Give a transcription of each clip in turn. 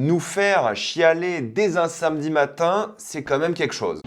Nous faire chialer dès un samedi matin, c'est quand même quelque chose.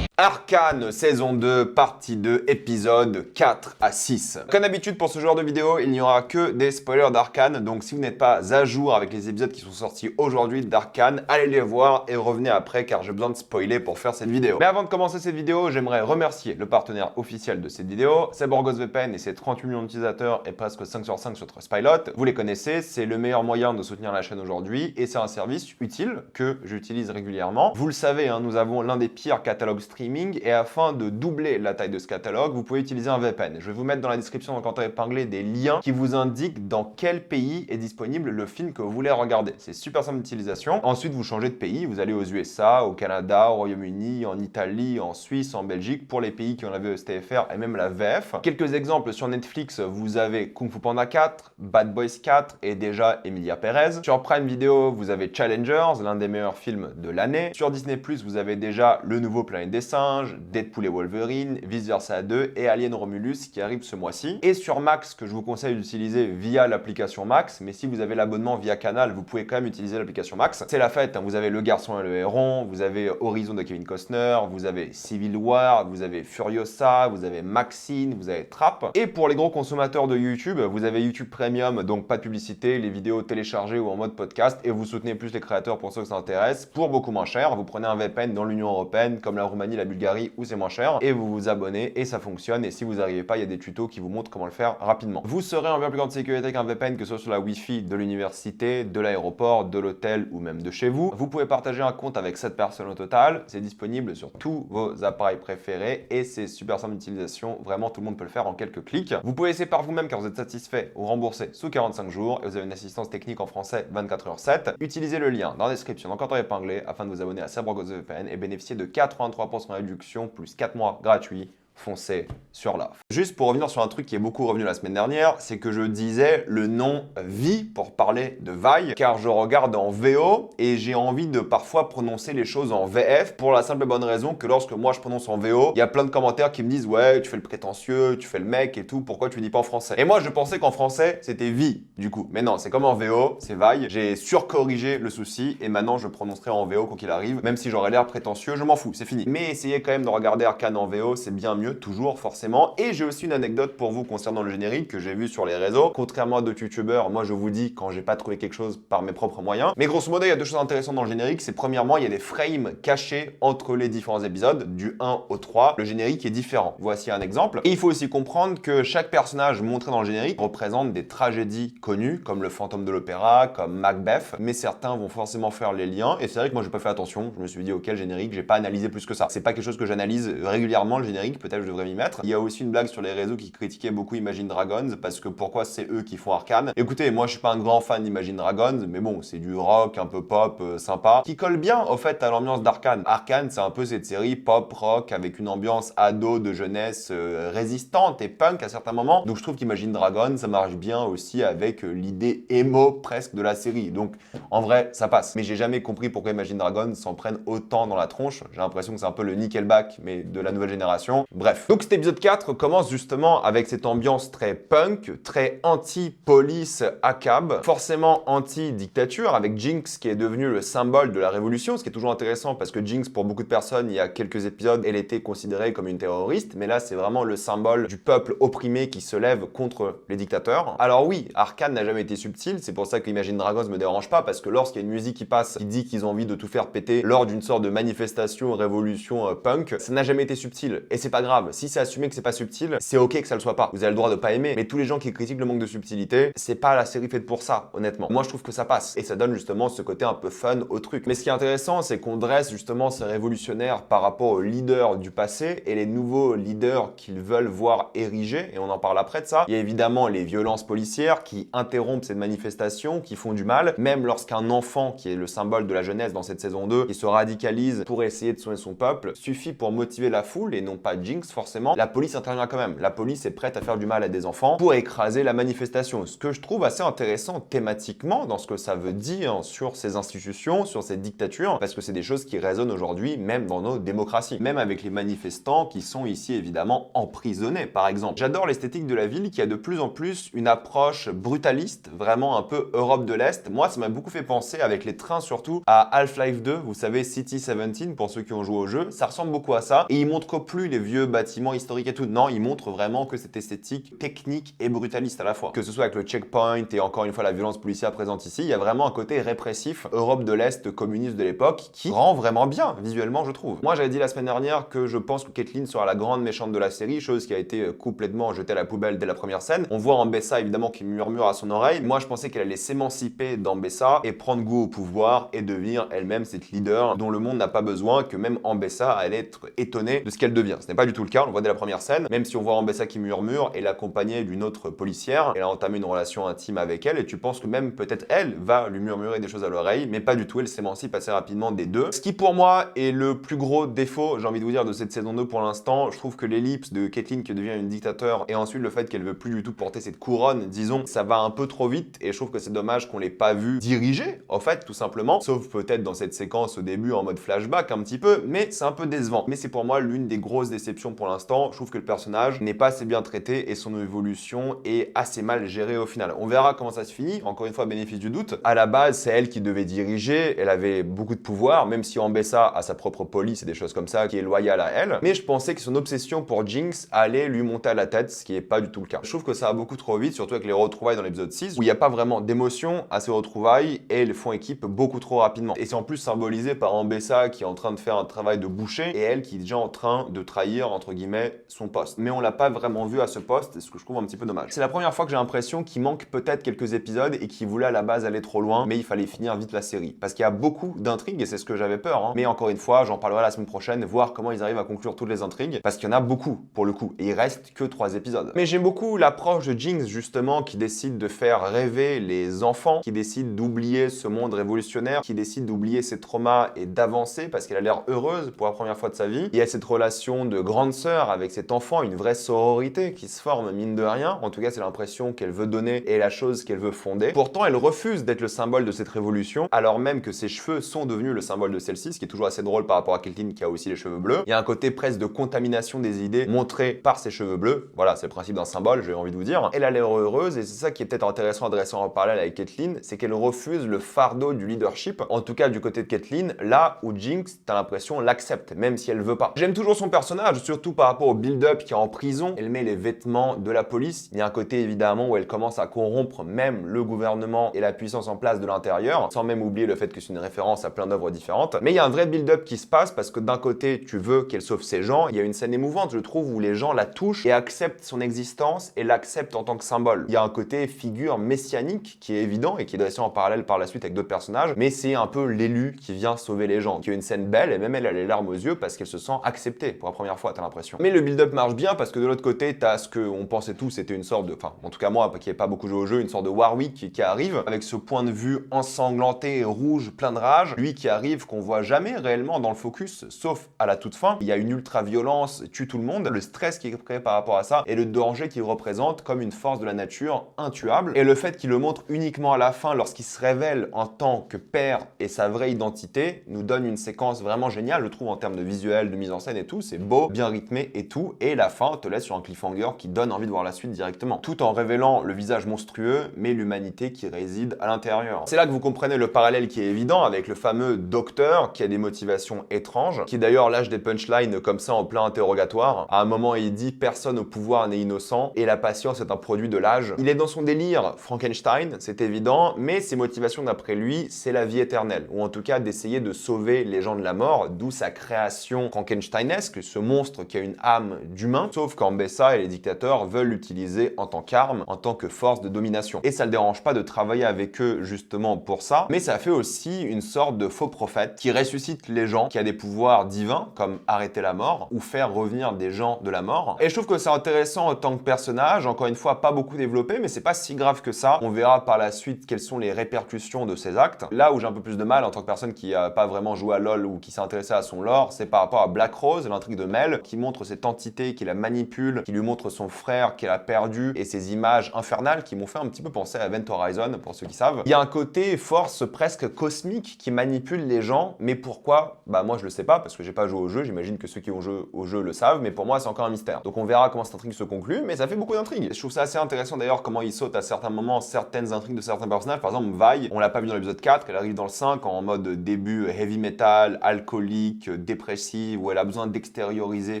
Arcane saison 2, partie 2, épisode 4 à 6. Comme d'habitude pour ce genre de vidéo, il n'y aura que des spoilers d'Arcane, donc si vous n'êtes pas à jour avec les épisodes qui sont sortis aujourd'hui d'Arcane, allez les voir et revenez après car j'ai besoin de spoiler pour faire cette vidéo. Mais avant de commencer cette vidéo, j'aimerais remercier le partenaire officiel de cette vidéo, c'est Borgos VPN et ses 38 millions d'utilisateurs et presque 5 sur 5 sur Trustpilot. Vous les connaissez, c'est le meilleur moyen de soutenir la chaîne aujourd'hui et c'est un service utile que j'utilise régulièrement. Vous le savez, hein, nous avons l'un des pires catalogues streaming et afin de doubler la taille de ce catalogue, vous pouvez utiliser un VPN. Je vais vous mettre dans la description en commentaire épinglé des liens qui vous indiquent dans quel pays est disponible le film que vous voulez regarder. C'est super simple d'utilisation. Ensuite, vous changez de pays, vous allez aux USA, au Canada, au Royaume-Uni, en Italie, en Suisse, en Belgique, pour les pays qui ont la VSTFR et même la VF. Quelques exemples sur Netflix, vous avez Kung Fu Panda 4, Bad Boys 4 et déjà Emilia Perez. Sur Prime Video, vous avez Challengers, l'un des meilleurs films de l'année. Sur Disney+, vous avez déjà le nouveau Planète des Singes, Deadpool et Wolverine, Vice Versa 2 et Alien Romulus qui arrive ce mois-ci. Et sur Max, que je vous conseille d'utiliser via l'application Max, mais si vous avez l'abonnement via Canal, vous pouvez quand même utiliser l'application Max. C'est la fête, hein. Vous avez Le Garçon et le Héron, vous avez Horizon de Kevin Costner, vous avez Civil War, vous avez Furiosa, vous avez Maxine, vous avez Trap. Et pour les gros consommateurs de YouTube, vous avez YouTube Premium, donc pas de publicité, les vidéos téléchargées ou en mode podcast, et vous soutenez plus les créateurs pour ceux que ça intéresse, pour beaucoup moins cher. Vous prenez un VPN dans l'Union Européenne, comme la Roumanie, la Bulgarie, où c'est moins cher, et vous vous abonnez et ça fonctionne. Et si vous n'arrivez pas, il y a des tutos qui vous montrent comment le faire rapidement. Vous serez en bien plus grande sécurité qu'un VPN, que ce soit sur la Wi-Fi de l'université, de l'aéroport, de l'hôtel ou même de chez vous. Vous pouvez partager un compte avec 7 personnes au total. C'est disponible sur tous vos appareils préférés et c'est super simple d'utilisation. Vraiment, tout le monde peut le faire en quelques clics. Vous pouvez essayer par vous-même car vous êtes satisfait ou remboursé sous 45 jours et vous avez une assistance technique en français 24h7. Utilisez le lien dans la description, dans le commentaire épinglé, afin de vous abonner à Borgos VPN et bénéficier de 83% de réduction plus 4 mois gratuits. Foncez sur l'offre. Juste pour revenir sur un truc qui est beaucoup revenu la semaine dernière, c'est que je disais le nom Vi pour parler de Vi, car je regarde en VO et j'ai envie de parfois prononcer les choses en VF pour la simple et bonne raison que lorsque moi je prononce en VO, il y a plein de commentaires qui me disent ouais, tu fais le prétentieux, tu fais le mec et tout, pourquoi tu dis pas en français? Et moi je pensais qu'en français c'était Vi du coup, mais non, c'est comme en VO, c'est Vi. J'ai surcorrigé le souci et maintenant je prononcerai en VO quoi qu'il arrive, même si j'aurais l'air prétentieux, je m'en fous, c'est fini. Mais essayez quand même de regarder Arcane en VO, c'est bien mieux. Toujours forcément. Et j'ai aussi une anecdote pour vous concernant le générique que j'ai vu sur les réseaux. Contrairement à d'autres youtubeurs, moi je vous dis quand j'ai pas trouvé quelque chose par mes propres moyens. Mais grosso modo, il y a deux choses intéressantes dans le générique. C'est premièrement, il y a des frames cachés entre les différents épisodes, du 1 au 3. Le générique est différent. Voici un exemple. Et il faut aussi comprendre que chaque personnage montré dans le générique représente des tragédies connues, comme le fantôme de l'opéra, comme Macbeth. Mais certains vont forcément faire les liens. Et c'est vrai que moi j'ai pas fait attention. Je me suis dit, ok, le générique, j'ai pas analysé plus que ça. C'est pas quelque chose que j'analyse régulièrement, le générique. Peut-être je devrais m'y mettre. Il y a aussi une blague sur les réseaux qui critiquait beaucoup Imagine Dragons parce que pourquoi c'est eux qui font Arcane. Écoutez, moi je suis pas un grand fan d'Imagine Dragons, mais bon, c'est du rock un peu pop sympa qui colle bien au fait à l'ambiance d'Arcane. Arcane, c'est un peu cette série pop rock avec une ambiance ado de jeunesse résistante et punk à certains moments. Donc je trouve qu'Imagine Dragons, ça marche bien aussi avec l'idée emo presque de la série. Donc en vrai, ça passe. Mais j'ai jamais compris pourquoi Imagine Dragons s'en prennent autant dans la tronche. J'ai l'impression que c'est un peu le Nickelback mais de la nouvelle génération. Bref. Donc cet épisode 4 commence justement avec cette ambiance très punk, très anti-police ACAB, forcément anti-dictature, avec Jinx qui est devenue le symbole de la révolution, ce qui est toujours intéressant parce que Jinx, pour beaucoup de personnes, il y a quelques épisodes, elle était considérée comme une terroriste, mais là c'est vraiment le symbole du peuple opprimé qui se lève contre les dictateurs. Alors oui, Arcane n'a jamais été subtil, c'est pour ça que Imagine Dragons me dérange pas, parce que lorsqu'il y a une musique qui passe, qui dit qu'ils ont envie de tout faire péter lors d'une sorte de manifestation, révolution punk, ça n'a jamais été subtil, et c'est pas grave. Si c'est assumé que c'est pas subtil, c'est ok que ça le soit pas. Vous avez le droit de pas aimer, mais tous les gens qui critiquent le manque de subtilité, c'est pas la série faite pour ça, honnêtement. Moi, je trouve que ça passe. Et ça donne justement ce côté un peu fun au truc. Mais ce qui est intéressant, c'est qu'on dresse justement ces révolutionnaires par rapport aux leaders du passé et les nouveaux leaders qu'ils veulent voir érigés. Et on en parle après de ça. Il y a évidemment les violences policières qui interrompent cette manifestation, qui font du mal. Même lorsqu'un enfant, qui est le symbole de la jeunesse dans cette saison 2, qui se radicalise pour essayer de sauver son peuple, suffit pour motiver la foule et non pas Jinx Jinx, forcément, la police intervient quand même. La police est prête à faire du mal à des enfants pour écraser la manifestation. Ce que je trouve assez intéressant thématiquement dans ce que ça veut dire sur ces institutions, sur ces dictatures, parce que c'est des choses qui résonnent aujourd'hui même dans nos démocraties, même avec les manifestants qui sont ici évidemment emprisonnés par exemple. J'adore l'esthétique de la ville qui a de plus en plus une approche brutaliste, vraiment un peu Europe de l'Est. Moi ça m'a beaucoup fait penser avec les trains surtout à Half-Life 2, vous savez City 17 pour ceux qui ont joué au jeu, ça ressemble beaucoup à ça et il montre plus les vieux bâtiments historiques et tout, non il montre vraiment que cette esthétique technique et brutaliste à la fois. Que ce soit avec le checkpoint et encore une fois la violence policière présente ici, il y a vraiment un côté répressif Europe de l'Est communiste de l'époque qui rend vraiment bien visuellement je trouve. Moi j'avais dit la semaine dernière que je pense que Caitlyn sera la grande méchante de la série, chose qui a été complètement jetée à la poubelle dès la première scène. On voit Ambessa évidemment qui murmure à son oreille. Moi je pensais qu'elle allait s'émanciper d'Ambessa et prendre goût au pouvoir et devenir elle-même cette leader dont le monde n'a pas besoin, que même Ambessa allait être étonnée de ce qu'elle devient. Ce n'est pas du tout le cas, on le voit dès la première scène, même si on voit Ambessa qui murmure et l'accompagner d'une autre policière, elle a entamé une relation intime avec elle et tu penses que même peut-être elle va lui murmurer des choses à l'oreille, mais pas du tout, elle s'émancipe assez rapidement des deux. Ce qui pour moi est le plus gros défaut, j'ai envie de vous dire, de cette saison 2 pour l'instant. Je trouve que l'ellipse de Caitlyn qui devient une dictateur et ensuite le fait qu'elle veut plus du tout porter cette couronne, disons, ça va un peu trop vite et je trouve que c'est dommage qu'on l'ait pas vu diriger, en fait, tout simplement, sauf peut-être dans cette séquence au début en mode flashback un petit peu, mais c'est un peu décevant. Mais c'est pour moi l'une des grosses déceptions pour l'instant. Je trouve que le personnage n'est pas assez bien traité et son évolution est assez mal gérée au final. On verra comment ça se finit, encore une fois, bénéfice du doute. À la base, c'est elle qui devait diriger, elle avait beaucoup de pouvoir, même si Ambessa a sa propre police et des choses comme ça, qui est loyale à elle. Mais je pensais que son obsession pour Jinx allait lui monter à la tête, ce qui est pas du tout le cas. Je trouve que ça va beaucoup trop vite, surtout avec les retrouvailles dans l'épisode 6, où il n'y a pas vraiment d'émotion à ces retrouvailles et elles font équipe beaucoup trop rapidement. Et c'est en plus symbolisé par Ambessa qui est en train de faire un travail de boucher et elle qui est déjà en train de trahir, entre guillemets, son poste. Mais on l'a pas vraiment vu à ce poste, ce que je trouve un petit peu dommage. C'est la première fois que j'ai l'impression qu'il manque peut-être quelques épisodes et qu'il voulait à la base aller trop loin, mais il fallait finir vite la série. Parce qu'il y a beaucoup d'intrigues et c'est ce que j'avais peur. Mais encore une fois, j'en parlerai la semaine prochaine, voir comment ils arrivent à conclure toutes les intrigues, parce qu'il y en a beaucoup pour le coup, et il reste que 3 épisodes. Mais j'aime beaucoup l'approche de Jinx justement, qui décide de faire rêver les enfants, qui décide d'oublier ce monde révolutionnaire, qui décide d'oublier ses traumas et d'avancer parce qu'elle a l'air heureuse pour la première fois de sa vie. Il y a cette relation de grande sœur avec cet enfant, une vraie sororité qui se forme mine de rien. En tout cas, c'est l'impression qu'elle veut donner et la chose qu'elle veut fonder. Pourtant, elle refuse d'être le symbole de cette révolution, alors même que ses cheveux sont devenus le symbole de celle-ci, ce qui est toujours assez drôle par rapport à Caitlyn qui a aussi les cheveux bleus. Il y a un côté presque de contamination des idées montré par ses cheveux bleus. Voilà, c'est le principe d'un symbole, j'ai envie de vous dire. Elle a l'air heureuse et c'est ça qui est peut-être intéressant à dresser en parallèle avec Caitlyn, c'est qu'elle refuse le fardeau du leadership, en tout cas du côté de Caitlyn, là où Jinx, t'as l'impression, l'accepte, même si elle veut pas. J'aime toujours son personnage, surtout par rapport au build-up qui est en prison. Elle met les vêtements de la police. Il y a un côté évidemment où elle commence à corrompre même le gouvernement et la puissance en place de l'intérieur, sans même oublier le fait que c'est une référence à plein d'œuvres différentes. Mais il y a un vrai build-up qui se passe parce que d'un côté, tu veux qu'elle sauve ces gens. Il y a une scène émouvante, je trouve, où les gens la touchent et acceptent son existence et l'acceptent en tant que symbole. Il y a un côté figure messianique qui est évident et qui est dressé en parallèle par la suite avec d'autres personnages, mais c'est un peu l'élu qui vient sauver les gens, qui a une scène belle et même elle a les larmes aux yeux parce qu'elle se sent acceptée pour la première fois, t'as l'impression. Mais le build-up marche bien parce que de l'autre côté, t'as ce qu'on pensait tous, c'était une sorte de, enfin, en tout cas moi, qui n'ai pas beaucoup joué au jeu, une sorte de Warwick qui arrive avec ce point de vue ensanglanté, rouge, plein de rage. Lui qui arrive, qu'on voit jamais réellement dans le focus, sauf à la toute fin. Il y a une ultra-violence, tue tout le monde, le stress qui est créé par rapport à ça et le danger qu'il représente comme une force de la nature intuable. Et le fait qu'il le montre uniquement à la fin lorsqu'il se révèle en tant que père et sa vraie identité nous donne une séquence vraiment géniale, je trouve, en termes de visuel, de mise en scène et tout. C'est beau, bien rythmé et tout. Et la fin te laisse sur un cliffhanger qui donne envie de voir la suite directement. Tout en révélant le visage monstrueux, mais l'humanité qui réside à l'intérieur. C'est là que vous comprenez le parallèle qui est évident avec le fameux docteur qui a des motivations étranges, qui d'ailleurs lâche des punchlines comme ça en plein interrogatoire. À un moment, il dit « Personne au pouvoir n'est innocent et la patience est un produit de l'âge ». Il est dans son délire Frankenstein, c'est évident, mais ses motivations d'après lui, c'est la vie éternelle, ou en tout cas d'essayer de sauver les gens de la mort, d'où sa création frankensteinesque, ce monstre qui a une âme d'humain, sauf qu'Ambessa et les dictateurs veulent l'utiliser en tant qu'arme, en tant que force de domination. Et ça le dérange pas de travailler avec eux justement pour ça, mais ça fait aussi une sorte de faux prophète qui ressuscite les gens, qui a des pouvoirs divins, comme arrêter la mort, ou faire revenir des gens de la mort. Et je trouve que c'est intéressant en tant que personnage, encore une fois, pas beaucoup développé, mais c'est pas si grave que ça. On verra par la suite quelles sont les répercussions de ces actes. Là où j'ai un peu plus de mal en tant que personne qui a pas vraiment joué à LoL ou qui s'est intéressé à son lore, c'est par rapport à Black Rose, l'intrigue de Mel, qui montre cette entité qui la manipule, qui lui montre son frère qu'elle a perdu et ces images infernales qui m'ont fait un petit peu penser à Event Horizon, pour ceux qui savent. Il y a un côté force presque cosmique qui manipule les gens, mais pourquoi? Bah moi je le sais pas parce que j'ai pas joué au jeu, j'imagine que ceux qui ont joué au jeu le savent, mais pour moi c'est encore un mystère. Donc on verra comment cette intrigue se conclut, mais ça fait beaucoup d'intrigues. Je trouve ça assez intéressant d'ailleurs comment il saute à certains moments certaines intrigues de certains personnages. Par exemple Vi, on l'a pas vu dans l'épisode 4, elle arrive dans le 5 en mode début heavy metal, alcoolique, dépressive, où elle a besoin d'extérioriser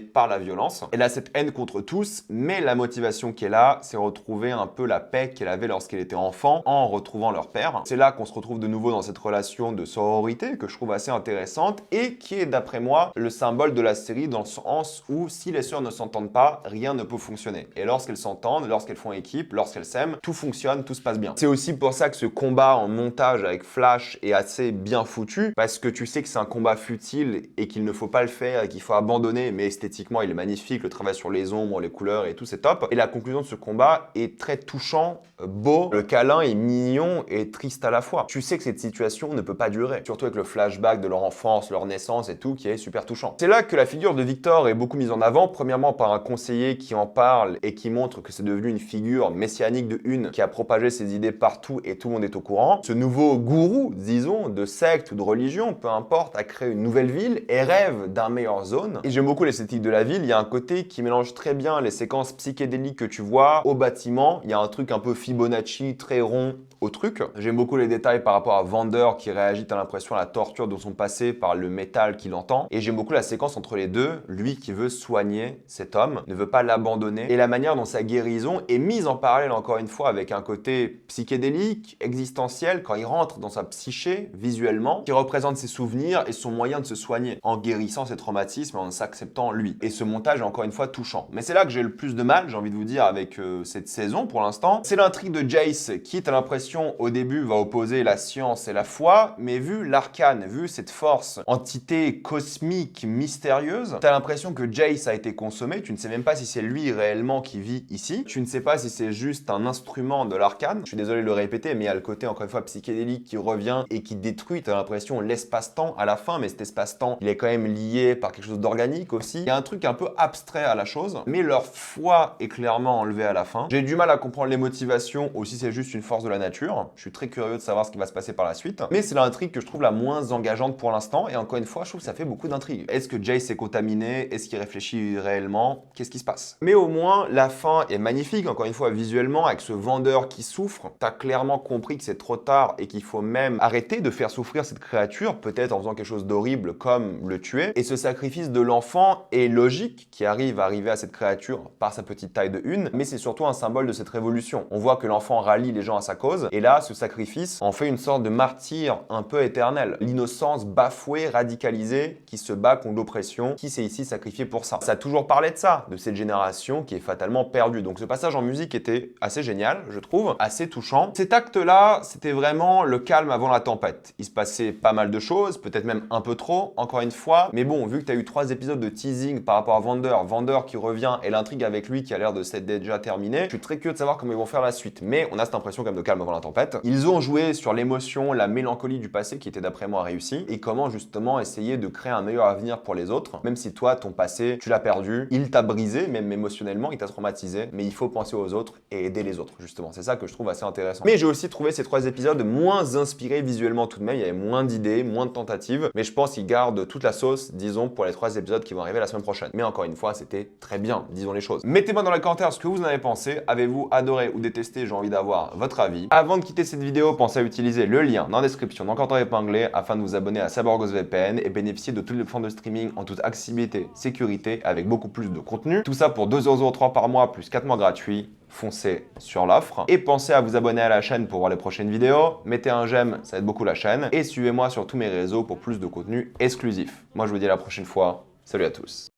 par la violence. Elle a cette haine contre tous, mais la motivation qui est là, c'est retrouver un peu la paix qu'elle avait lorsqu'elle était enfant en retrouvant leur père. C'est là qu'on se retrouve de nouveau dans cette relation de sororité que je trouve assez intéressante et qui est d'après moi le symbole de la série dans le sens où si les sœurs ne s'entendent pas, rien ne peut fonctionner. Et lorsqu'elles s'entendent, lorsqu'elles font équipe, lorsqu'elles s'aiment, tout fonctionne, tout se passe bien. C'est aussi pour ça que ce combat en montage avec Flash est assez bien foutu parce que tu sais que c'est un combat futile et qu'il ne faut pas le faire et qu'il faut abandonner, mais esthétiquement il est magnifique, le travail sur les ombres, les couleurs et tout c'est top. Et la conclusion de ce combat est très touchant, beau, le câlin est mignon et triste à la fois. Tu sais que cette situation ne peut pas durer, surtout avec le flashback de leur enfance, leur naissance et tout qui est super touchant. C'est là que la figure de Victor est beaucoup mise en avant, premièrement par un conseiller qui en parle et qui montre que c'est devenu une figure messianique de une qui a propagé ses idées partout et tout le monde est au courant. Ce nouveau gourou, disons, de secte ou de religion, peu importe, a créé une nouvelle ville et rêve d'un meilleur zone. Et j'aime beaucoup l'esthétique de la ville, il y a un côté qui mélange très bien les séquences psychédéliques que tu vois au bâtiment, il y a un truc un peu Fibonacci, très rond au truc. J'aime beaucoup les détails par rapport à Vander qui réagit, t'as l'impression, à la torture de son passé par le métal qu'il entend. Et j'aime beaucoup la séquence entre les deux, lui qui veut soigner cet homme, ne veut pas l'abandonner, et la manière dont sa guérison est mise en parallèle encore une fois avec un côté psychédélique, existentiel, quand il rentre dans sa psyché visuellement, qui représente ses souvenirs et son moyen de se soigner, en guérissant ses traumatismes et en s'acceptant lui. Et ce montage est encore une fois touchant. Mais c'est là que j'ai le plus de mal, j'ai envie de vous dire, avec cette saison pour l'instant. C'est l'intrigue de Jace qui, t'as l'impression, au début, va opposer la science et la foi, mais vu l'arcane, vu cette force, entité cosmique, mystérieuse, t'as l'impression que Jace a été consommé, tu ne sais même pas si c'est lui réellement qui vit ici, tu ne sais pas si c'est juste un instrument de l'arcane, je suis désolé de le répéter, mais il y a le côté, encore une fois, psychédélique qui revient et qui détruit, t'as l'impression, l'espace-temps à la fin, mais cet espace-temps, il est quand même lié par quelque chose d'organique aussi. Il y a un truc un peu abstrait à la chose, mais leur foi est clairement enlevée à la fin. J'ai du mal à comprendre les motivations, aussi c'est juste une force de la nature. Je suis très curieux de savoir ce qui va se passer par la suite. Mais c'est l'intrigue que je trouve la moins engageante pour l'instant. Et encore une fois, je trouve que ça fait beaucoup d'intrigues. Est-ce que Jace est contaminé? Est-ce qu'il réfléchit réellement? Qu'est-ce qui se passe? Mais au moins, la fin est magnifique. Encore une fois, visuellement, avec ce vendeur qui souffre, t'as clairement compris que c'est trop tard et qu'il faut même arrêter de faire souffrir cette créature, peut-être en faisant quelque chose d'horrible comme le tuer. Et ce sacrifice de l'enfant est logique, qui arrive à cette créature par sa petite taille de une, mais c'est surtout un symbole de cette révolution. On voit que l'enfant rallie les gens à sa cause. Et là, ce sacrifice en fait une sorte de martyr un peu éternel. L'innocence bafouée, radicalisée, qui se bat contre l'oppression, qui s'est ici sacrifié pour ça. Ça a toujours parlé de ça, de cette génération qui est fatalement perdue. Donc ce passage en musique était assez génial, je trouve, assez touchant. Cet acte-là, c'était vraiment le calme avant la tempête. Il se passait pas mal de choses, peut-être même un peu trop, encore une fois. Mais bon, vu que tu as eu 3 épisodes de teasing par rapport à Vander qui revient et l'intrigue avec lui qui a l'air de s'être déjà terminée, je suis très curieux de savoir comment ils vont faire la suite. Mais on a cette impression quand même de calme avant la tempête. Ils ont joué sur l'émotion, la mélancolie du passé qui était d'après moi réussi et comment justement essayer de créer un meilleur avenir pour les autres. Même si toi, ton passé, tu l'as perdu, il t'a brisé, même émotionnellement, il t'a traumatisé, mais il faut penser aux autres et aider les autres justement. C'est ça que je trouve assez intéressant. Mais j'ai aussi trouvé ces 3 épisodes moins inspirés visuellement tout de même, il y avait moins d'idées, moins de tentatives, mais je pense qu'ils gardent toute la sauce, disons, pour les 3 épisodes qui vont arriver la semaine prochaine. Mais encore une fois, c'était très bien, disons les choses. Mettez-moi dans les commentaires ce que vous en avez pensé, avez-vous adoré ou détesté, j'ai envie d'avoir votre avis. Avant de quitter cette vidéo, pensez à utiliser le lien dans la description dans le commentaire épinglé afin de vous abonner à Cyborgos VPN et bénéficier de toutes les plateformes de streaming en toute accessibilité, sécurité, avec beaucoup plus de contenu. Tout ça pour 2,03€ par mois plus 4 mois gratuits. Foncez sur l'offre et pensez à vous abonner à la chaîne pour voir les prochaines vidéos. Mettez un j'aime, ça aide beaucoup la chaîne et suivez-moi sur tous mes réseaux pour plus de contenu exclusif. Moi je vous dis à la prochaine fois. Salut à tous.